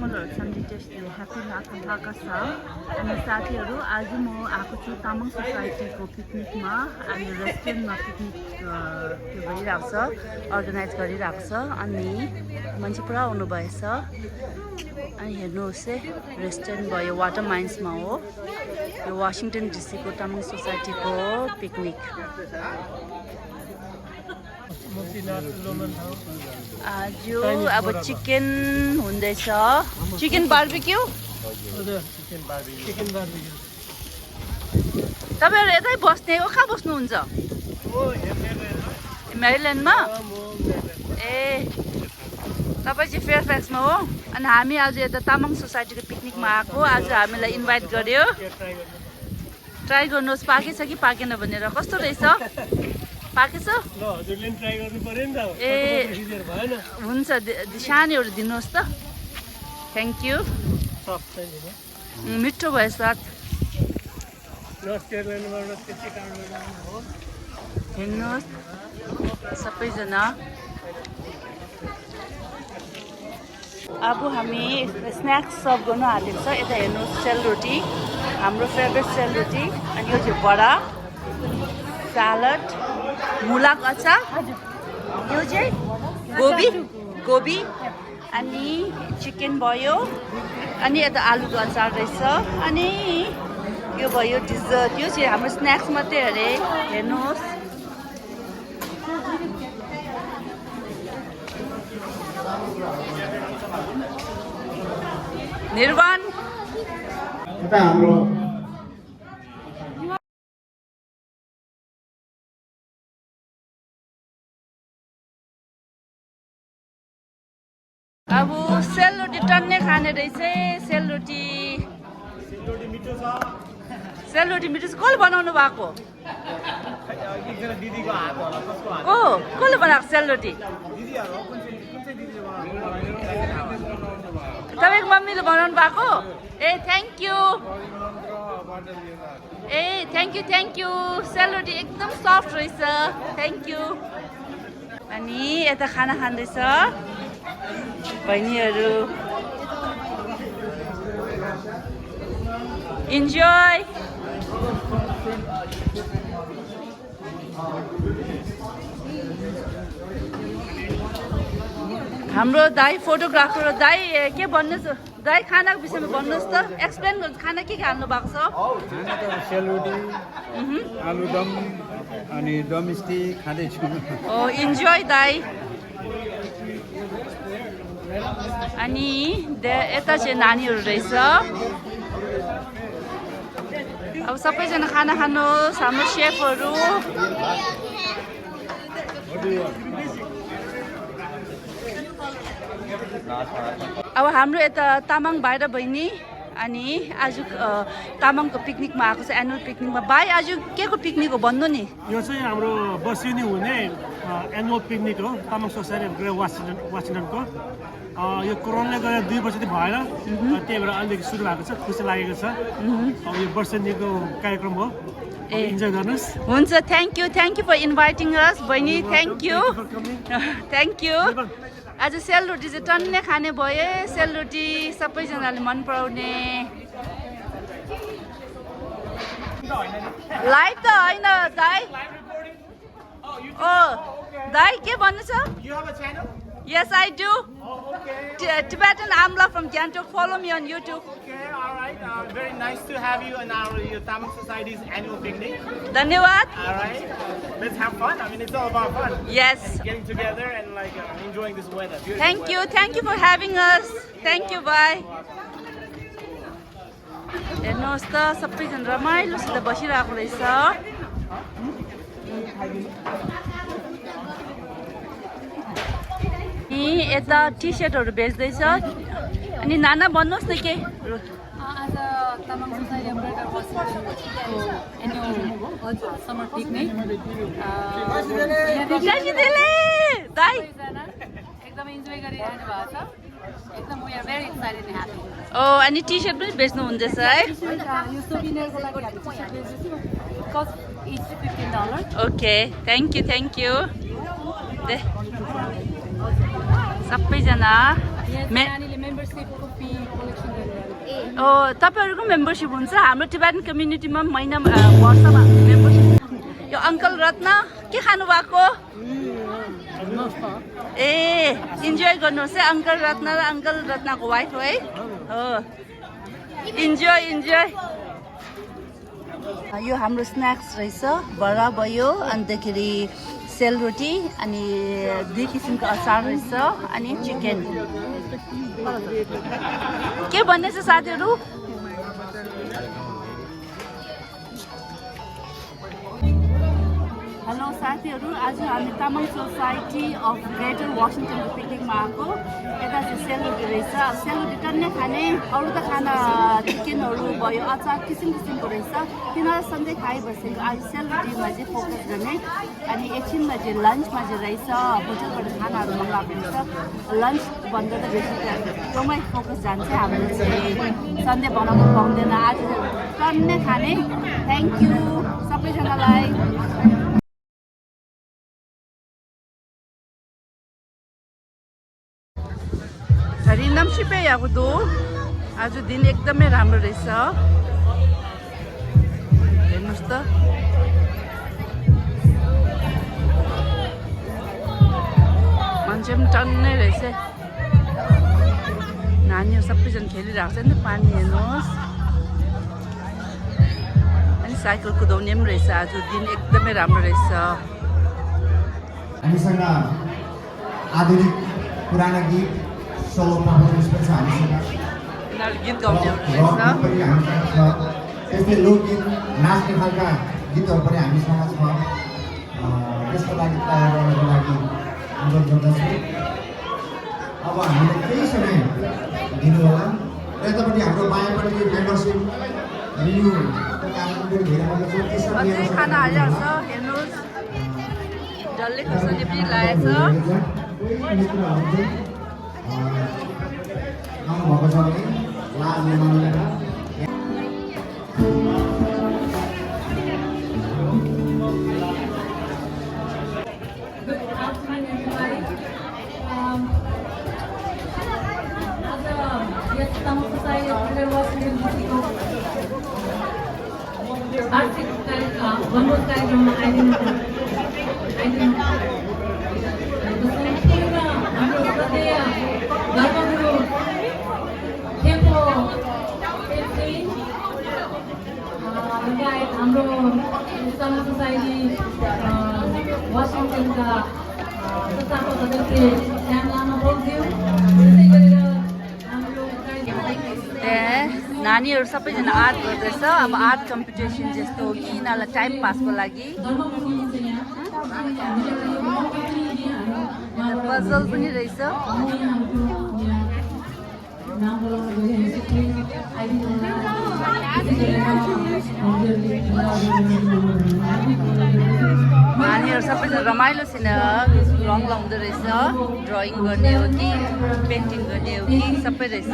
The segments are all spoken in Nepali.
कमलहरू छन् त्यसले ह्याप्पी लाग्छ अनि साथीहरू आज म आएको छु तामाङ सोसाइटीको पिकनिकमा अनि रेस्टुरेन्टमा पिकनिक त्यो भइरहेको छ अर्गनाइज गरिरहेको छ अनि मान्छे पुरा आउनु भएछ अनि हेर्नुहोस् है रेस्टुरेन्ट भयो वाटर माइन्समा हो यो वासिङटन डिसीको तामाङ सोसाइटीको पिकनिक आज अब चिकन हुँदैछ चिकन बार्बिक्यू तपाईँहरू यतै बस्ने हो कहाँ बस्नुहुन्छ मेरील्यान्डमा ए तपाईँ चाहिँ फेयरफ्याक्समा हो अनि हामी आज यता तामाङ सोसाइटीको पिकनिकमा आएको आज हामीलाई इन्भाइट गर्यो ट्राई गर्नुहोस् पाकेछ कि पाकेन भनेर कस्तो रहेछ पाकेछ ए हुन्छ सानीहरू दिनुहोस् त थ्याङ्क यू मिठो भयो स्वाद हेर्नुहोस् सबैजना अब हामी स्न्याक्स सर्भ गर्नु आँटेको छ यता हेर्नुहोस् सेलरोटी हाम्रो फेभरेट सेलरोटी अनि यो चाहिँ बडा सलाद मुलाको अचार यो चाहिँ गोबी अनि चिकन भयो अनि यता आलुको अचार रहेछ अनि यो भयो डिजर्ट यो चाहिँ हाम्रो स्न्याक्स मात्रै अरे हेर्नुहोस् निर्वाण अब सेलरोटी टन्ने खाने रहेछ सेलरोटी मिठो छ कसले बनाउनु भएको ओ कसले बनाएको सेलरोटी तपाईँको मम्मीले बनाउनु भएको ए थ्याङ्क यू सेलरोटी एकदम सफ्ट रहेछ थ्याङ्क यू अनि यता खाना खाँदैछ बहिनीहरू इन्जोय हाम्रो दाई फोटोग्राफर दाई के भन्नुहोस् दाई खानाको विषयमा भन्नुहोस् त एक्सप्लेन गर्नु खाना के खानु भएको छ खाना त सेलरोटी आलुदम अनि डोमेस्टिक खाँदैछु ओ इन्जोय दाई अनि यता चाहिँ नानीहरू रहेछ अब सबैजना खाना खानुहोस् हाम्रो सेफहरू अब हाम्रो यता तामाङ भाइ र बहिनी अनि आज तामाङको पिकनिकमा आएको छ एनुअल पिकनिकमा भाइ आज के को पिकनिक हो भन्नु नि यो चाहिँ हाम्रो वर्षेनी हुने एनुअल पिकनिक हो तामाङ सोसाइटी अफ ग्रेटर वासिङटनको यो कोरोनाले गर्दा 2 वर्ष जति भएन त्यही भएर अहिलेदेखि सुरु भएको छ खुसी लागेको छ अब यो वर्षेनीको कार्यक्रम हो इन्जोय गर्नुहोस् हुन्छ थ्याङ्क यू फर इन्भाइटिङ अस बहिनी थ्याङ्क यू आज सेलरोटी चाहिँ टन्ने खाने भयो सेलरोटी सबैजनाले मन पराउने लाइभ त होइन दाइ ओ दाइ के भन्नु छ Yes, I do. Tibetan Amla from Gangtok. Follow me on YouTube. Okay, all right. Very nice to have you in our Tamang Society's annual picnic. Dhanyawad. All right. Let's have fun. I mean, it's all about fun. Yes. Getting together and like enjoying this weather. Beautiful Thank you. weather. Thank you for having us. Thank you. Bye. हेर्नुहोस् त सबैजना रमाइलोसित बसिरहेको रहेछ यता टी सर्टहरू बेच्दैछ अनि नाना भन्नुहोस् न के आज तामाङ सोसाइटी अफ ग्रेटर वासिङटनको एनुअल समर पिकनिक एकदमै इन्जोय गरिरहनु भएको छ एकदम we are very excited and happy ओ अनि टी सर्ट पनि बेच्नु हुँदैछ है यो सोभिनियरको लागि हामी टी सर्ट बेच्दैछौँ cost is $15 okay thank you सबैजना नानीले मेम्बर मेम्बरसिपको फी कलेक्सन गरेर तपाईँहरूको मेम्बरसिप हुन्छ हाम्रो टिबेटन कम्युनिटीमा महिनामा वर्षमा मेम्बरसिप यो अङ्कल रत्न के खानु भएको ए इन्जोय गर्नुहोस् है अङ्कल रत्न र अङ्कल रत्नको वाइफ है हो इन्जोय इन्जोय यो हाम्रो स्न्याक्स रहेछ बडा भयो अन्तखेरि सेलरोटी अनि 2 किसिमको अचार रहेछ अनि चिकन के भन्नेछ साथीहरू हेलो साथीहरू आज हामी तामाङ सोसाइटी अफ ग्रेटर वासिङटनको पिकनिकमा आएको यता चाहिँ सेलरोटी रहेछ सेलरोटी टन्नै खाने अरू त खाना चिकनहरू भयो अचार किसिम किसिमको रहेछ तिनीहरू सधैँ खाइबसेको आज सेलरोटीमा चाहिँ फोकस गर्ने अनि एकछिनमा चाहिँ लन्चमा चाहिँ रहेछ होटलबाट खानाहरू मगाएको रहेछ लन्चभन्दा त बेसी एकदमै फोकस जान्छ हाम्रो चाहिँ सधैँ बनाउनु पाउँदैन आज टन्नै खाने थ्याङ्क यू सबैजनालाई रिन्दम सिपे आएको दो आज दिन एकदमै राम्रो रहेछ हेर्नुहोस् त मान्छे पनि टन्नै रहेछ नानीहरू सबैजना खेलिरहेको छ नि त पानी हेर्नुहोस् अनि साइकल कुदाउने पनि रहेछ आज दिन एकदमै राम्रो रहेछ हामीसँग आधुनिक पुराना गीत सोलो पर्फर्मेन्स पनि छ हामीसँग यिनीहरू गीत गाउने रक पनि हामीसँग छ त्यस्तै लोकगीत नाच्ने खालका गीतहरू पनि हामीसँग छ त्यसको लागि तयार गर्नको लागि अनुरोध गर्दछु अब हामीले केही समय दिनु होला र यतापट्टि हाम्रो बायाँपट्टि मेम्बरसिप रिन्यूको कामहरू भइरहेको छ त्यसमा खाना हालिरहेको छ हेर्नुहोस् डल्ले खोर्सानी पनि लागेको आउनुभएको छ भने लाज नमानेर आर्थिक वनभोज कार्यक्रममा आइदिनु हाम्रो श्रद्धेय धर्मगुरु खेपो लगायत हाम्रो तामाङ सोसाइटी वासिङटनका संस्थापक सदस्य श्याम लामा बोल्थ्यो त्यसै गरेर हाम्रो नानीहरू सबैजना आर्ट गर्दैछ अब आर्ट कम्पिटिसन जस्तो हो कि यिनीहरूलाई टाइम पासको लागि पजल पनि रहेछ नानीहरू सबैजना रमाइलोसँग रङ लाउँदो रहेछ ड्रइङ गर्ने हो कि पेन्टिङ गर्ने हो कि सबै रहेछ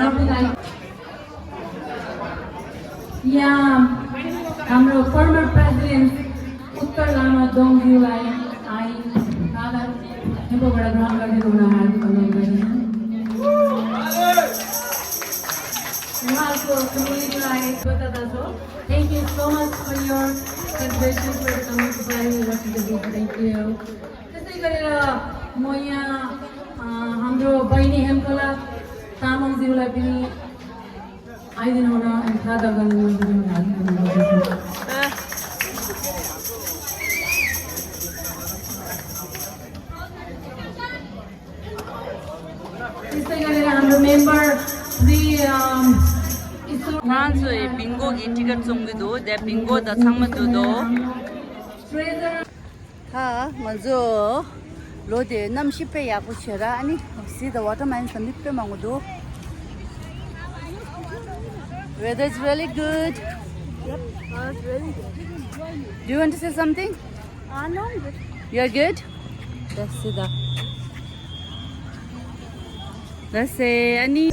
यहाँ हाम्रो फर्मर प्रेसिडेन्ट उत्तर लामा दोङज्यूलाई दादा हेपोबाट ग्रहण गरिदिनु हुन हार्दिक अनुरोध गर्दछु उहाँहरूको कम्युनिटीलाई कृतज्ञता छ thank you so much for your contribution for the Tamang society thank you त्यसै गरेर म यहाँ हाम्रो बहिनी हेमकला तामाङज्यूलाई पनि आइदिनु हुन सादा गर्नु त्यसै गरेर हाम्रो member नान्सो 빙고기 티켓 정도도 내 빙고다 창문도도 먼저 로데 남시페 야부셔라 아니 시다 워터melon 삼립페 망고도 weather is really good. Yep, it's really good. Do you want to say something? No, I'm good. You're good? Let's see that. Let's say any.